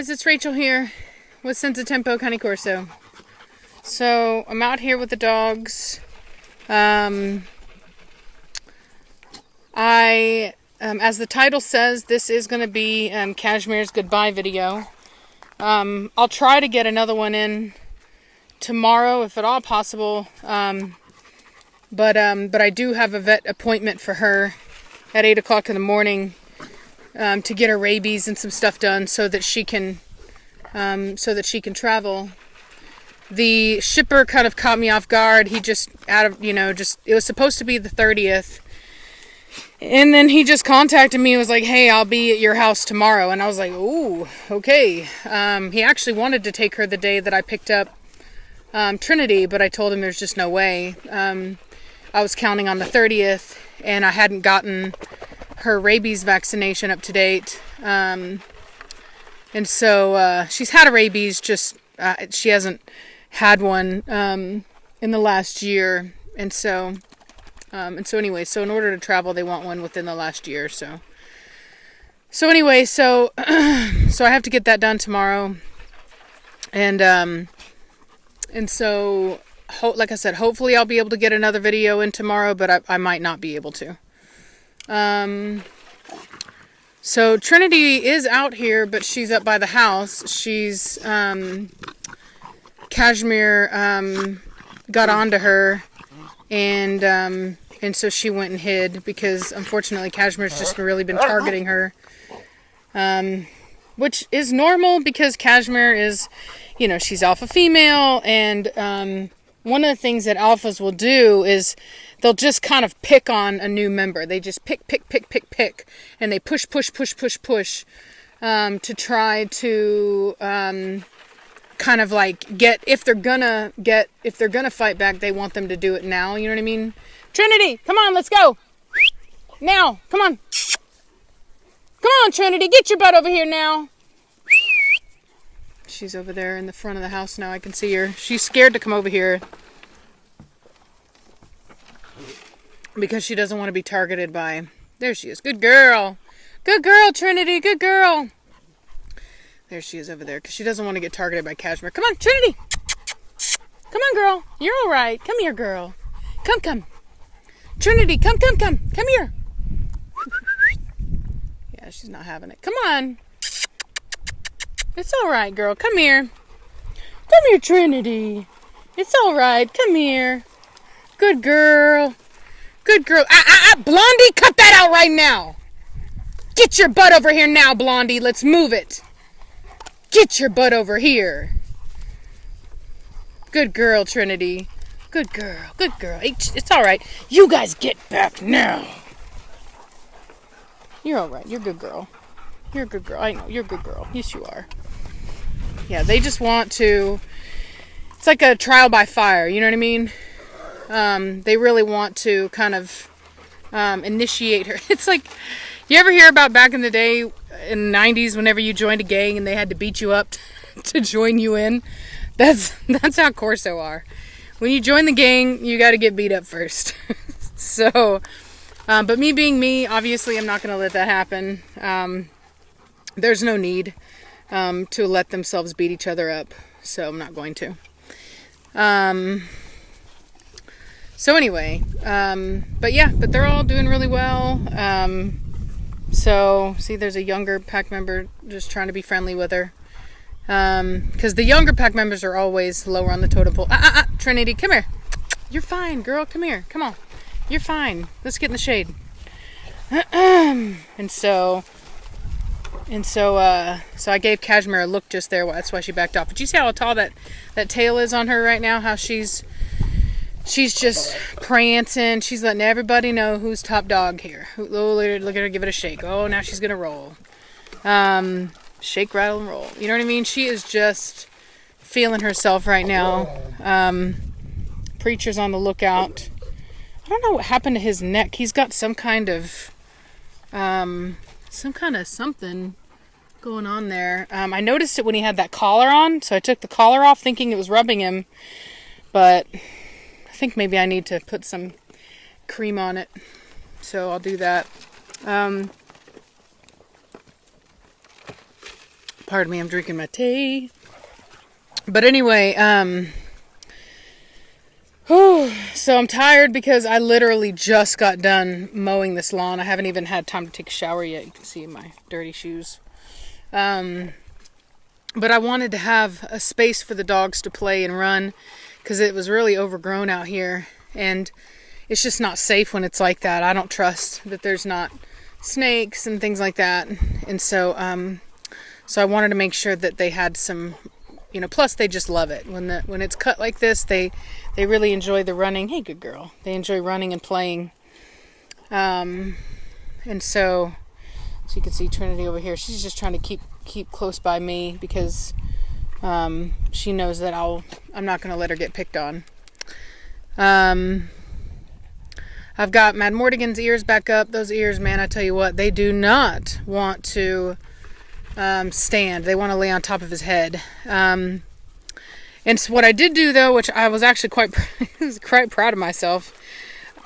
guys, it's Rachel here with Senza Tempo Cane Corso. So I'm out here with the dogs. As the title says, this is going to be Cashmere's goodbye video. I'll try to get another one in tomorrow if at all possible. But I do have a vet appointment for her at 8 o'clock in the morning to get her rabies and some stuff done so that she can travel. The shipper kind of caught me off guard. He just it was supposed to be the 30th. And then he just contacted me and was like, hey, I'll be at your house tomorrow. And I was like, ooh, okay. He actually wanted to take her the day that I picked up Trinity, but I told him there's just no way. I was counting on the 30th, and I hadn't gotten her rabies vaccination up to date. And so she's had a rabies, just she hasn't had one in the last year. And so anyway, so in order to travel, they want one within the last year. So anyway, so I have to get that done tomorrow. And so, like I said, hopefully I'll be able to get another video in tomorrow, but I might not be able to. So Trinity is out here, but she's up by the house. She's, Cashmere, got onto her, and so she went and hid, because unfortunately Cashmere's just really been targeting her. Which is normal, because Cashmere is, she's alpha female, and, one of the things that alphas will do is they'll just kind of pick on a new member. They just pick, and they push, to try to, kind of like if they're gonna fight back, they want them to do it now. You know what I mean? Trinity, come on, let's go. Now, come on. Come on, Trinity, get your butt over here now. She's over there in the front of the house now. I can see her. She's scared to come over here because she doesn't want to be targeted by... There she is. Good girl. Good girl, Trinity. Good girl. There she is over there, because she doesn't want to get targeted by Cashmere. Come on, Trinity. Come on, girl. You're all right. Come here, girl. Come. Trinity, come. Come here. Yeah, she's not having it. Come on. It's all right, girl. Come here. Come here, Trinity. It's all right. Come here. Good girl. Good girl. Blondie, cut that out right now. Get your butt over here now, Blondie. Let's move it. Get your butt over here. Good girl, Trinity. Good girl. Good girl. It's all right. You guys get back now. You're all right. You're a good girl. You're a good girl. I know. You're a good girl. Yes, you are. Yeah, they just want to... It's like a trial by fire, you know what I mean? They really want to kind of initiate her. It's like, you ever hear about back in the day, in the 90s, whenever you joined a gang and they had to beat you up to join you in? That's how Corso are. When you join the gang, you got to get beat up first. So, but me being me, obviously I'm not going to let that happen. There's no need to let themselves beat each other up, so I'm not going to. So anyway, but they're all doing really well. So, see, there's a younger pack member just trying to be friendly with her. Because the younger pack members are always lower on the totem pole. Trinity, come here. You're fine, girl. Come here. Come on. You're fine. Let's get in the shade. So I gave Cashmere a look just there. That's why she backed off. But you see how tall that tail is on her right now? How she's just prancing. She's letting everybody know who's top dog here. Oh, look at her give it a shake. Oh, now she's going to roll. Shake, rattle, and roll. You know what I mean? She is just feeling herself right now. Preacher's on the lookout. I don't know what happened to his neck. He's got some kind of something going on there. I noticed it when he had that collar on, so I took the collar off thinking it was rubbing him, but I think maybe I need to put some cream on it, so I'll do that. Pardon me, I'm drinking my tea. But anyway, so I'm tired because I literally just got done mowing this lawn. I haven't even had time to take a shower yet. You can see my dirty shoes. But I wanted to have a space for the dogs to play and run because it was really overgrown out here. And it's just not safe when it's like that. I don't trust that there's not snakes and things like that. And so I wanted to make sure that they had some, plus they just love it. When it's cut like this, they really enjoy the running. Hey, good girl. They enjoy running and playing. And so you can see Trinity over here. She's just trying to keep close by me because she knows that I'm not going to let her get picked on. I've got Mad Mortigan's ears back up. Those ears, man, I tell you what, they do not want to stand. They want to lay on top of his head. And so what I did do, though, which I was actually quite proud of myself.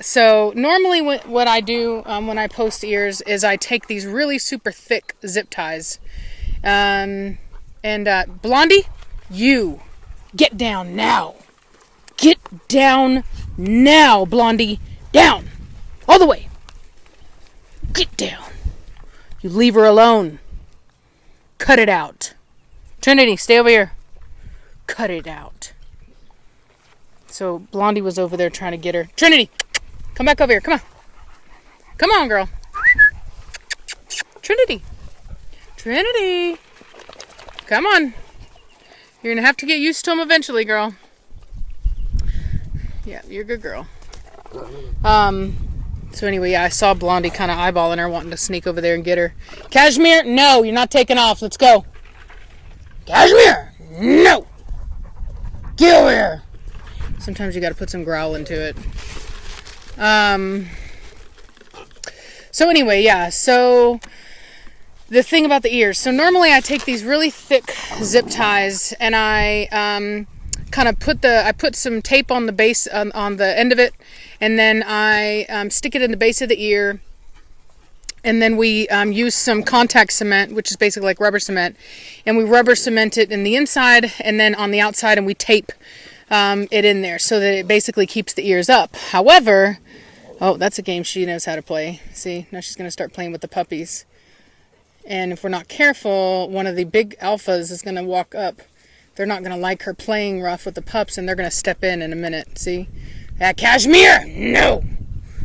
So normally what I do when I post ears is I take these really super thick zip ties. And Blondie, you get down now. Get down now, Blondie. Down. All the way. Get down. You leave her alone. Cut it out. Trinity, stay over here. Cut it out. So Blondie was over there trying to get her. Trinity, come back over here. Come on. Come on, girl. Trinity. Trinity. Come on. You're going to have to get used to him eventually, girl. Yeah, you're a good girl. So anyway, yeah, I saw Blondie kind of eyeballing her, wanting to sneak over there and get her. Cashmere, no, you're not taking off. Let's go. Cashmere, no. Get over here. Sometimes you got to put some growl into it. So anyway, yeah, so the thing about the ears. So normally I take these really thick zip ties and I kind of put some tape on the base, on the end of it, and then I stick it in the base of the ear, and then we use some contact cement, which is basically like rubber cement, and we rubber cement it in the inside and then on the outside, and we tape it in there so that it basically keeps the ears up. However, oh, that's a game she knows how to play. See, now she's going to start playing with the puppies. And if we're not careful, one of the big alphas is going to walk up. They're not going to like her playing rough with the pups, and they're going to step in a minute. See? Cashmere! No!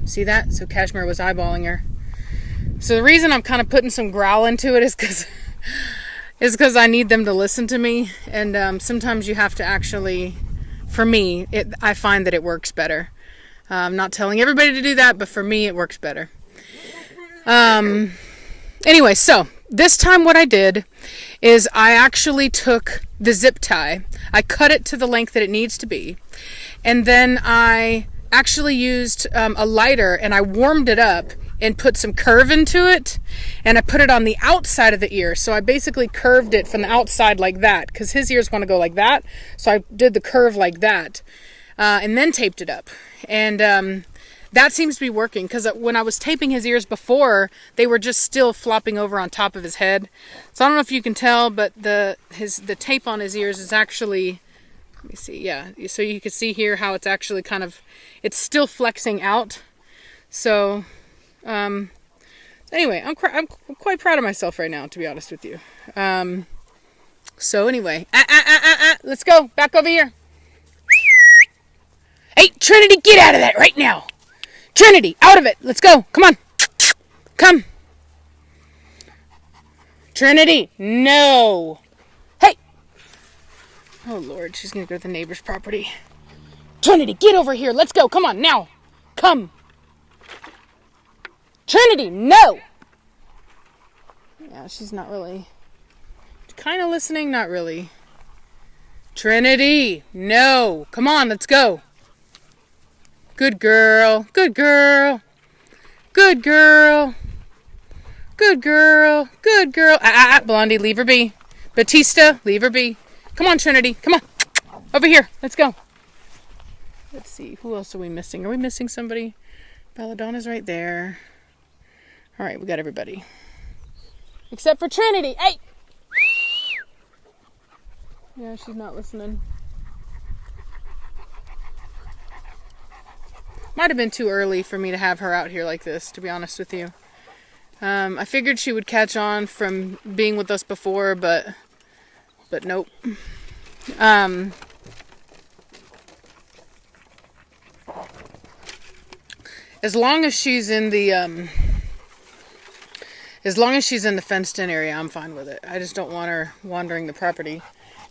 See that? So Cashmere was eyeballing her. So the reason I'm kind of putting some growl into it is because I need them to listen to me. And sometimes you have to actually, for me, I find that it works better. I'm not telling everybody to do that, but for me, it works better. Anyway, so this time what I did is I actually took the zip tie, I cut it to the length that it needs to be, and then I actually used a lighter and I warmed it up and put some curve into it, and I put it on the outside of the ear. So I basically curved it from the outside like that, because his ears want to go like that, so I did the curve like that, and then taped it up. And that seems to be working, because when I was taping his ears before, they were just still flopping over on top of his head. So I don't know if you can tell, but the tape on his ears is actually, let me see, yeah. So you can see here how it's actually kind of, it's still flexing out. So, anyway, I'm quite proud of myself right now, to be honest with you. So anyway, let's go, back over here. Hey, Trinity, get out of that right now. Trinity, out of it. Let's go. Come on. Come. Trinity, no. Hey. Oh, Lord, she's going to go to the neighbor's property. Trinity, get over here. Let's go. Come on, now. Come. Trinity, no. Yeah, she's not really. Kind of listening, not really. Trinity, no. Come on, let's go. Good girl. Good girl. Good girl. Good girl. Good girl. Blondie, leave her be. Batista, leave her be. Come on, Trinity. Come on. Over here. Let's go. Let's see. Who else are we missing? Are we missing somebody? Belladonna's right there. All right, we got everybody. Except for Trinity. Hey! Yeah, she's not listening. Might have been too early for me to have her out here like this, to be honest with you. I figured she would catch on from being with us before, but nope. As long as she's in the fenced-in area, I'm fine with it. I just don't want her wandering the property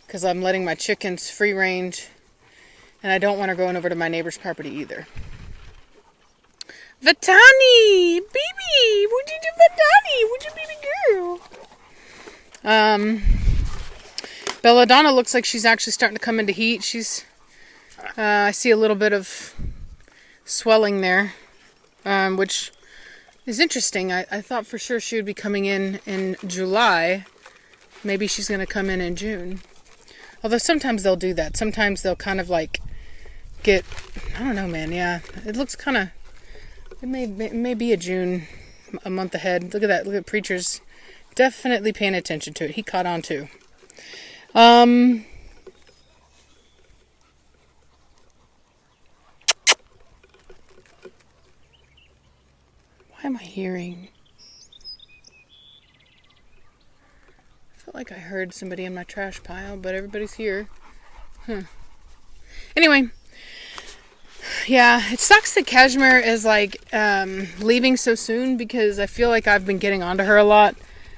because I'm letting my chickens free range, and I don't want her going over to my neighbor's property either. Vatani! Baby! What'd you do, Vatani? What'd you baby girl? Belladonna looks like she's actually starting to come into heat. I see a little bit of swelling there, which is interesting. I thought for sure she would be coming in July. Maybe she's going to come in June. Although sometimes they'll do that. Sometimes they'll kind of like get, I don't know, man. Yeah, it looks kind of, it may be a June, a month ahead. Look at that. Look at Preacher's definitely paying attention to it. He caught on too. Why am I hearing? I felt like I heard somebody in my trash pile, but everybody's here. Anyway. Yeah, it sucks that Cashmere is like leaving so soon because I feel like I've been getting onto her a lot,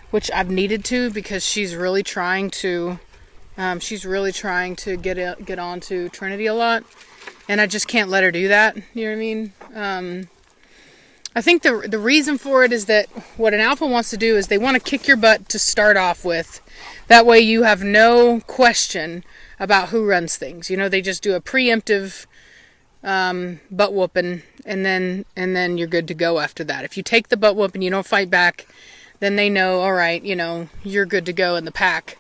which I've needed to because she's really trying to get onto Trinity a lot, and I just can't let her do that. You know what I mean? I think the reason for it is that what an alpha wants to do is they want to kick your butt to start off with. That way you have no question about who runs things. You know, they just do a preemptive butt whooping, and then you're good to go after that. If you take the butt whooping, you don't fight back, then they know, all right, you know, you're good to go in the pack.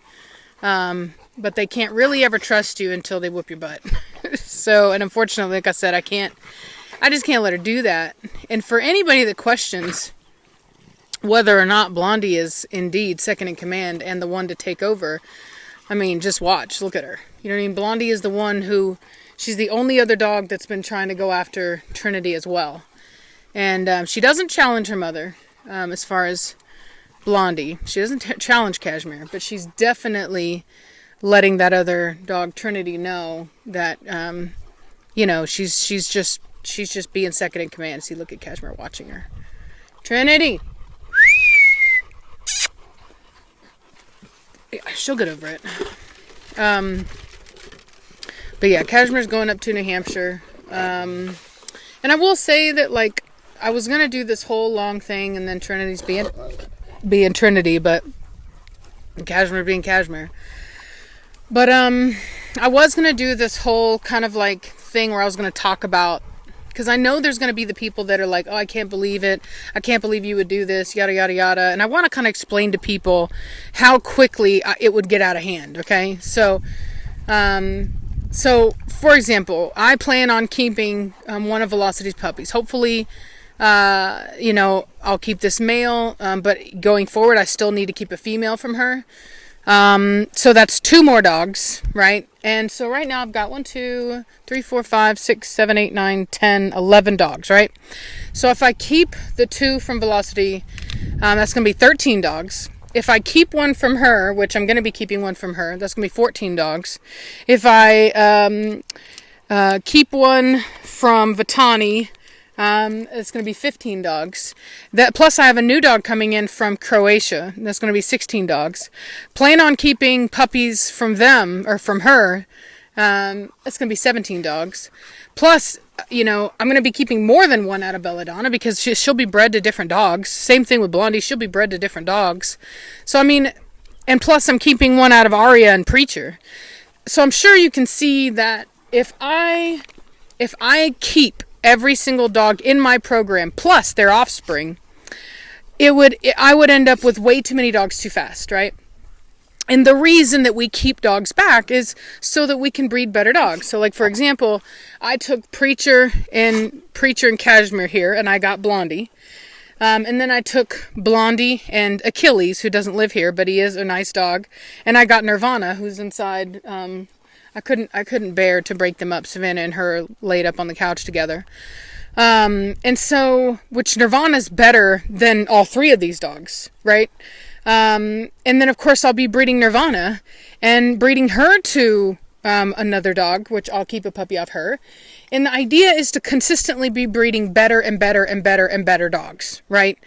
But they can't really ever trust you until they whoop your butt. So, and unfortunately, like I said, I just can't let her do that. And for anybody that questions whether or not Blondie is indeed second in command and the one to take over, I mean, just watch, look at her. You know what I mean? Blondie is the one who, she's the only other dog that's been trying to go after Trinity as well. And she doesn't challenge her mother as far as Blondie. She doesn't challenge Cashmere, but she's definitely letting that other dog Trinity know that, you know, she's just being second in command. See, look at Cashmere watching her. Trinity! Yeah, she'll get over it. But yeah, Cashmere's going up to New Hampshire. And I will say that, like, I was going to do this whole long thing and then Trinity's being Trinity, but Cashmere being Cashmere. But I was going to do this whole kind of like thing where I was going to talk about, because I know there's going to be the people that are like, oh, I can't believe it. I can't believe you would do this, yada, yada, yada. And I want to kind of explain to people how quickly it would get out of hand, okay? So, for example, I plan on keeping one of Velocity's puppies. Hopefully, you know, I'll keep this male, but going forward, I still need to keep a female from her. So that's 2 more dogs, right? And so right now I've got 1, 2, 3, 4, 5, 6, 7, 8, 9, 10, 11 dogs, right? So if I keep the 2 from Velocity, that's going to be 13 dogs. If I keep one from her, which I'm going to be keeping one from her, that's going to be 14 dogs. If I keep one from Vatani, it's going to be 15 dogs. That plus I have a new dog coming in from Croatia. That's going to be 16 dogs. Plan on keeping puppies from them or from her. It's going to be 17 dogs. Plus, you know, I'm going to be keeping more than one out of Belladonna because she'll be bred to different dogs. Same thing with Blondie. She'll be bred to different dogs. So, I mean, and plus I'm keeping one out of Aria and Preacher. So I'm sure you can see that if I keep every single dog in my program, plus their offspring, I would end up with way too many dogs too fast, right? And the reason that we keep dogs back is so that we can breed better dogs. So, like, for example, I took Preacher and Cashmere here, and I got Blondie. And then I took Blondie and Achilles, who doesn't live here, but he is a nice dog. And I got Nirvana, who's inside. I couldn't bear to break them up. Savannah and her laid up on the couch together. And so, which Nirvana's better than all three of these dogs, right? And then of course I'll be breeding Nirvana and breeding her to another dog, which I'll keep a puppy off her. And the idea is to consistently be breeding better and better and better and better dogs, right?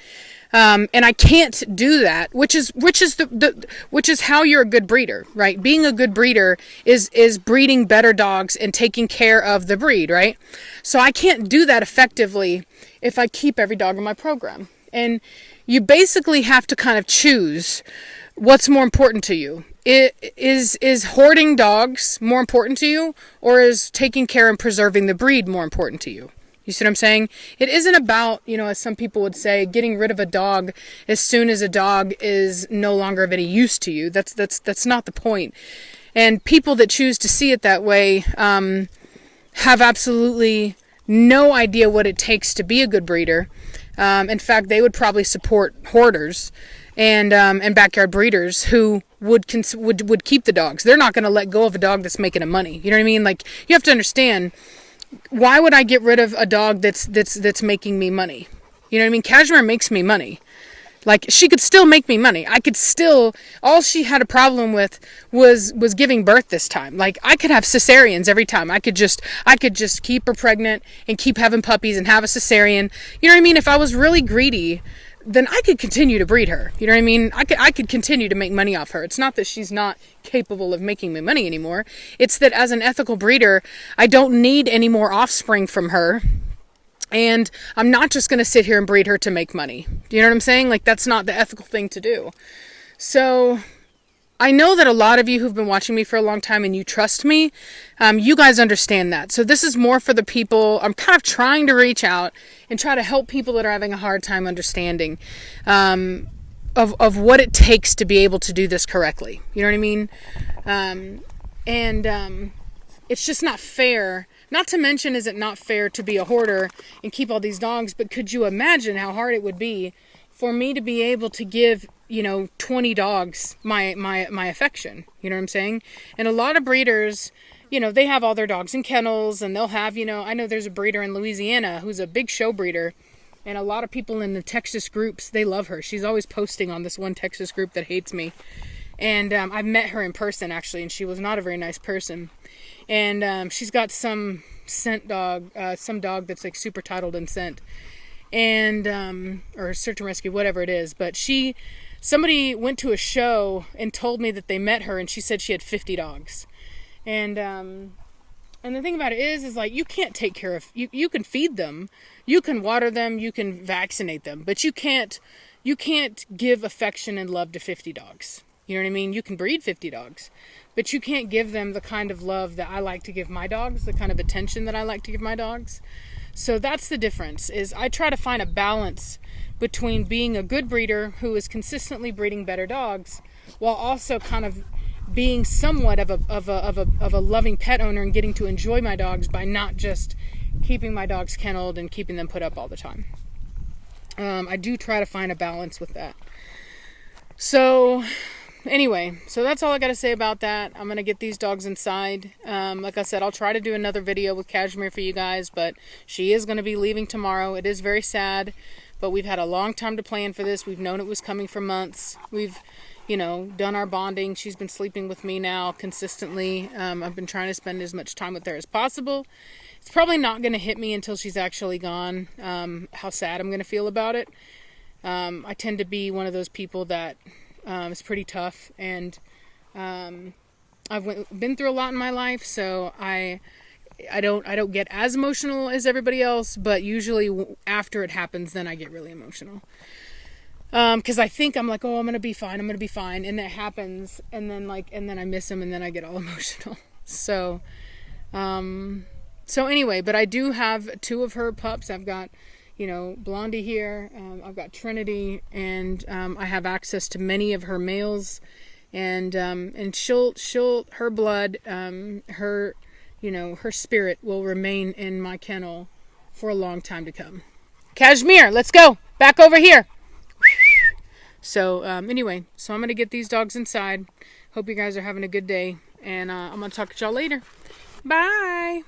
And I can't do that, which is how you're a good breeder, right? Being a good breeder is breeding better dogs and taking care of the breed, right? So I can't do that effectively if I keep every dog in my program. And you basically have to kind of choose what's more important to you. Is hoarding dogs more important to you, or is taking care and preserving the breed more important to you? You see what I'm saying? It isn't about, as some people would say, getting rid of a dog as soon as a dog is no longer of any use to you. That's not the point. And people that choose to see it that way have absolutely no idea what it takes to be a good breeder. In fact, they would probably support hoarders and backyard breeders who would keep the dogs. They're not going to let go of a dog that's making them money. You know what I mean? Like, you have to understand, why would I get rid of a dog that's making me money? You know what I mean? Cashmere makes me money. Like, she could still make me money. I could still, all she had a problem with was giving birth this time. Like, I could have cesareans every time. I could just keep her pregnant and keep having puppies and have a cesarean. You know what I mean? If I was really greedy, then I could continue to breed her. You know what I mean? I could continue to make money off her. It's not that she's not capable of making me money anymore. It's that as an ethical breeder, I don't need any more offspring from her. And I'm not just going to sit here and breed her to make money. Do you know what I'm saying? Like, that's not the ethical thing to do. So I know that a lot of you who've been watching me for a long time and you trust me, you guys understand that. So this is more for the people. I'm kind of trying to reach out and try to help people that are having a hard time understanding of what it takes to be able to do this correctly. You know what I mean? It's just not fair. Not to mention, is it not fair to be a hoarder and keep all these dogs, but could you imagine how hard it would be for me to be able to give, 20 dogs my affection? You know what I'm saying? And a lot of breeders, they have all their dogs in kennels, and they'll have, I know there's a breeder in Louisiana who's a big show breeder, and a lot of people in the Texas groups, they love her. She's always posting on this one Texas group that hates me. And I've met her in person, actually, and she was not a very nice person. And she's got some scent dog, some dog that's like super titled and scent, and or search and rescue, whatever it is. But somebody went to a show and told me that they met her, and she said she had 50 dogs. And the thing about it is like, you can't take care of, you can feed them, you can water them, you can vaccinate them, but you can't give affection and love to 50 dogs. You know what I mean? You can breed 50 dogs, but you can't give them the kind of love that I like to give my dogs, the kind of attention that I like to give my dogs. So that's the difference, is I try to find a balance between being a good breeder who is consistently breeding better dogs, while also kind of being somewhat of a loving pet owner and getting to enjoy my dogs by not just keeping my dogs kenneled and keeping them put up all the time. I do try to find a balance with that. So anyway, so that's all I got to say about that. I'm going to get these dogs inside. Like I said, I'll try to do another video with Cashmere for you guys, but she is going to be leaving tomorrow. It is very sad, but we've had a long time to plan for this. We've known it was coming for months. We've, done our bonding. She's been sleeping with me now consistently. I've been trying to spend as much time with her as possible. It's probably not going to hit me until she's actually gone, how sad I'm going to feel about it. I tend to be one of those people that is pretty tough, and I've been through a lot in my life, so I don't get as emotional as everybody else, but usually after it happens, then I get really emotional. Because I think I'm like, oh, I'm going to be fine, and it happens, and then I miss him, and then I get all emotional. So anyway, but I do have 2 of her pups. I've got, Blondie here, I've got Trinity, and I have access to many of her males, and her blood, her spirit will remain in my kennel for a long time to come. Cashmere, let's go! Back over here. So, anyway, so I'm going to get these dogs inside. Hope you guys are having a good day. And I'm going to talk to y'all later. Bye.